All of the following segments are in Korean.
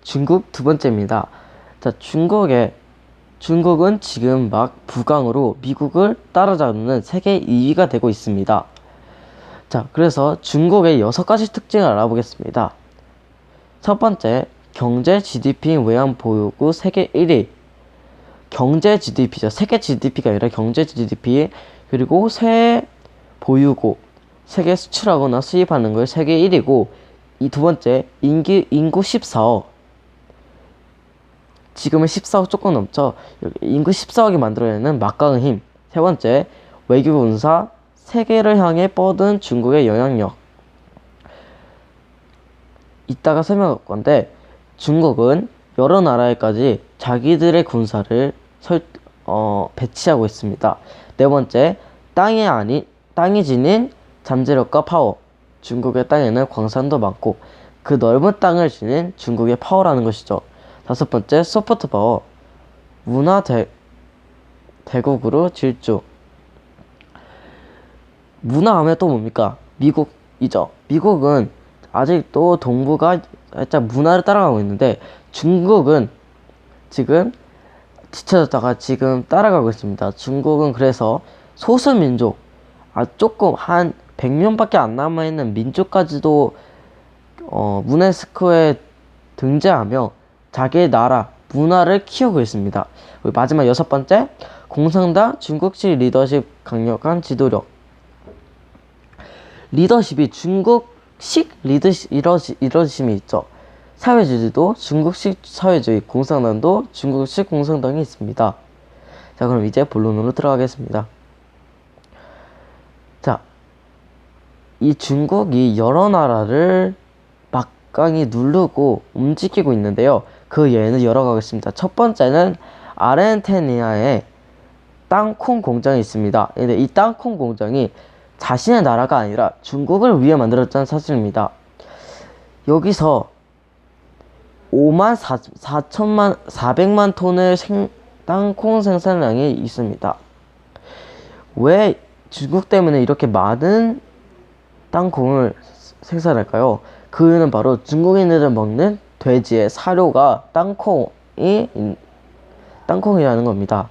중국 두 번째입니다. 자, 중국은 지금 막 부강으로 미국을 따라잡는 세계 2위가 되고 있습니다. 자, 그래서 중국의 6가지 특징을 알아보겠습니다. 첫 번째, 경제 GDP 외환 보유고 세계 1위. 경제 GDP죠. 세계 GDP가 아니라 경제 GDP. 그리고 보유고, 세계 수출하거나 수입하는 걸 세계 1위고, 이 두 번째, 인구 14억. 지금은 14억 조금 넘죠. 인구 14억이 만들어내는 막강한 힘. 세 번째, 외교 군사, 세계를 향해 뻗은 중국의 영향력. 이따가 설명할 건데, 중국은 여러 나라에까지 자기들의 군사를 배치하고 있습니다. 네 번째, 땅이 지닌 잠재력과 파워. 중국의 땅에는 광산도 많고 그 넓은 땅을 지닌 중국의 파워라는 것이죠. 다섯 번째, 소프트 파워. 대국으로 질주. 문화하면 또 뭡니까? 미국이죠. 미국은 아직도 동부가 살짝 문화를 따라가고 있는데 중국은 지금 뒤쳐졌다가 지금 따라가고 있습니다. 중국은 그래서 소수민족, 조금 한 100명밖에 안 남아있는 민족까지도 유네스코에 등재하며 자기의 나라, 문화를 키우고 있습니다. 그리고 마지막 여섯 번째, 공산당 중국식 리더십 강력한 지도력. 리더십이 중국식 리더십이 있죠. 사회주의도 중국식 사회주의, 공산당도 중국식 공산당이 있습니다. 자, 그럼 이제 본론으로 들어가겠습니다. 자, 이 중국이 여러 나라를 막강히 누르고 움직이고 있는데요. 그 예는 여러 가지 있습니다. 첫 번째는 아르헨티나에 땅콩 공장이 있습니다. 근데 이 땅콩 공장이 자신의 나라가 아니라 중국을 위해 만들었다는 사실입니다. 여기서 400만 톤의 땅콩 생산량이 있습니다. 왜 중국 때문에 이렇게 많은 땅콩을 생산할까요? 그 이유는 바로 중국인들을 먹는 돼지의 사료가 땅콩이라는 겁니다.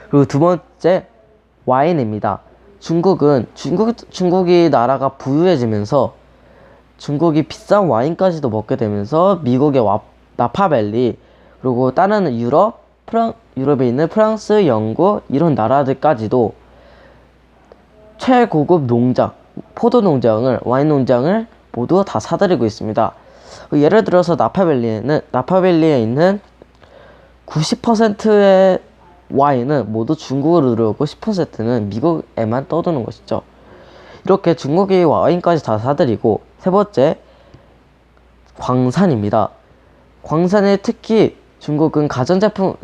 그리고 두 번째, 와인입니다. 중국이 나라가 부유해지면서 중국이 비싼 와인까지도 먹게 되면서 미국의 나파밸리, 그리고 다른 유럽에 있는 프랑스, 영국 이런 나라들까지도 최고급 와인 농장을 모두 다 사들이고 있습니다. 예를 들어서 나파밸리에 있는 90%의 와인은 모두 중국으로 들어오고 10%는 미국에만 떠도는 것이죠. 이렇게 중국이 와인까지 다 사들이고, 세 번째, 광산입니다. 광산에 특히 중국은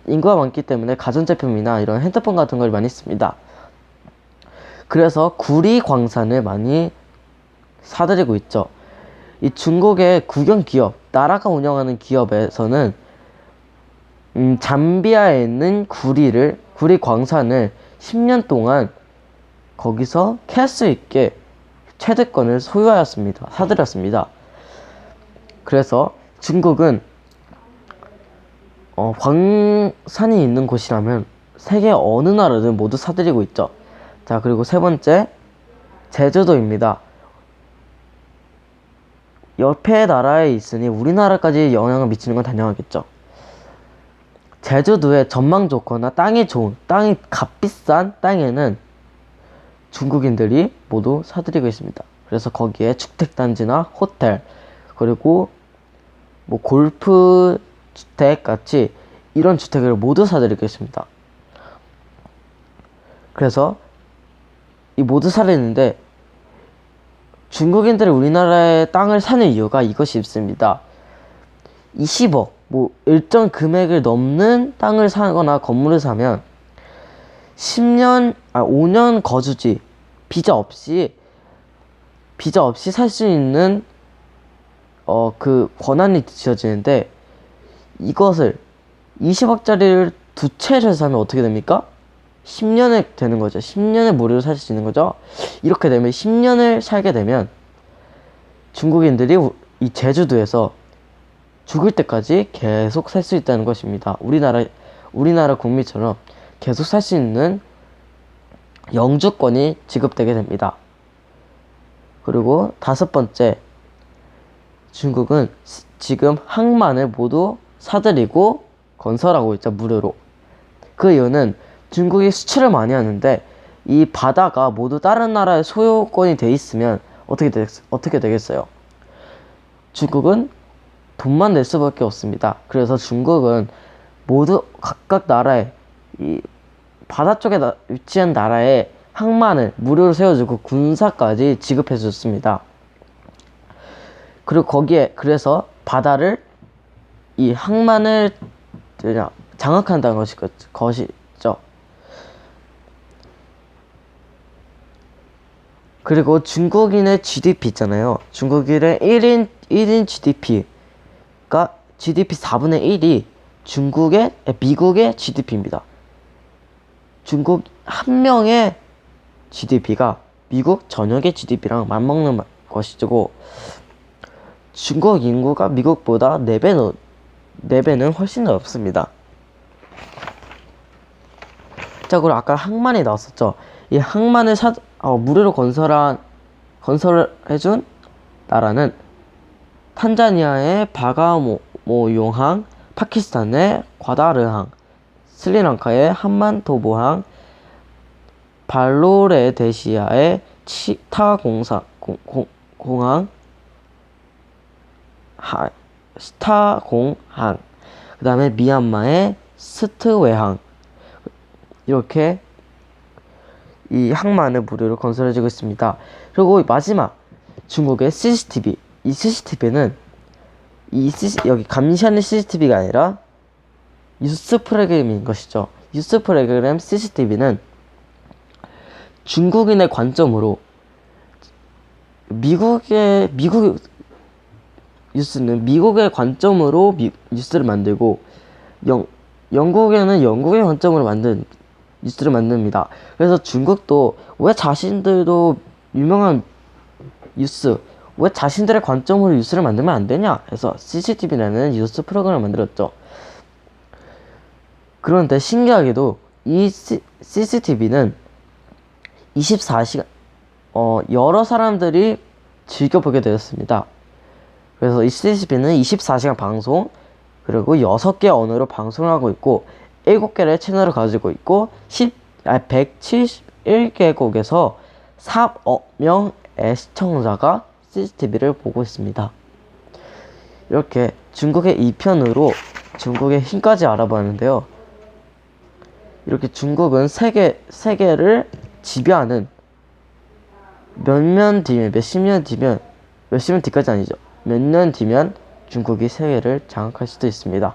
인구가 많기 때문에 가전제품이나 이런 핸드폰 같은 걸 많이 씁니다. 그래서 구리 광산을 많이 사들이고 있죠. 이 중국의 국영기업, 나라가 운영하는 기업에서는 잠비아에 있는 구리 광산을 10년 동안 거기서 캘 수 있게 최대권을 사들였습니다. 그래서 중국은 광산이 있는 곳이라면 세계 어느 나라든 모두 사들이고 있죠. 자, 그리고 세 번째, 제주도입니다. 옆에 나라에 있으니 우리나라까지 영향을 미치는 건 당연하겠죠. 제주도에 전망 좋거나 땅이 값비싼 땅에는 중국인들이 모두 사들이고 있습니다. 그래서 거기에 주택단지나 호텔, 그리고 골프 주택 같이 이런 주택을 모두 사들이고 있습니다. 그래서 이 모두 사들이는데 중국인들이 우리나라의 땅을 사는 이유가 이것이 있습니다. 20억, 일정 금액을 넘는 땅을 사거나 건물을 사면 5년 거주지, 비자 없이 살 수 있는 그 권한이 주어지는데, 이것을 20억짜리를 두 채를 사면 어떻게 됩니까? 10년에 되는 거죠. 10년을 무료로 살 수 있는 거죠. 이렇게 되면 10년을 살게 되면 중국인들이 이 제주도에서 죽을 때까지 계속 살 수 있다는 것입니다. 우리나라 국민처럼 계속 살 수 있는 영주권이 지급되게 됩니다. 그리고 5번째, 중국은 지금 항만을 모두 사들이고 건설하고 있죠, 무료로. 그 이유는 중국이 수출을 많이 하는데 이 바다가 모두 다른 나라의 소유권이 돼 있으면 어떻게 되겠어요? 중국은 돈만 낼 수밖에 없습니다. 그래서 중국은 모두 각각 나라의 이 바다 쪽에 위치한 나라에 항만을 무료로 세워주고 군사까지 지급해 줬습니다. 그리고 그래서 바다를 이 항만을 장악한다는 것이죠. 그리고 중국인의 GDP 있잖아요. 중국인의 1인 GDP가 GDP 4분의 1이 미국의 GDP입니다. 중국 한 명의 GDP가 미국 전역의 GDP랑 맞먹는 것이고, 중국 인구가 미국보다 4배는 훨씬 넓습니다. 자, 그리고 아까 항만이 나왔었죠. 이 항만을 무료로 건설을 해준 나라는 탄자니아의 바가모용항, 파키스탄의 과다르항, 스리랑카의 함만토보항, 발로레데시아의 시타공항, 그 다음에 미얀마의 스트웨항, 이렇게 이 항만을 무료로 건설해주고 있습니다. 그리고 마지막, 중국의 CCTV. 이 CCTV는 여기 감시하는 CCTV가 아니라 뉴스 프로그램인 것이죠. 뉴스 프로그램 CCTV는 중국인의 관점으로 미국 뉴스는 미국의 관점으로 뉴스를 만들고, 영국에는 영국의 관점으로 뉴스를 만듭니다. 그래서 중국도 왜 자신들도 유명한 왜 자신들의 관점으로 뉴스를 만들면 안 되냐 해서 CCTV라는 뉴스 프로그램을 만들었죠. 그런데 신기하게도 이 CCTV는 24시간 여러 사람들이 즐겨보게 되었습니다. 그래서 이 CCTV는 24시간 방송, 그리고 6개 언어로 방송을 하고 있고 7개의 채널을 가지고 있고 171개국에서 4억 명의 시청자가 CCTV를 보고 있습니다. 이렇게 중국의 2편으로 중국의 힘까지 알아봤는데요. 이렇게 중국은 세계를 지배하는 몇 년 뒤면 중국이 세계를 장악할 수도 있습니다.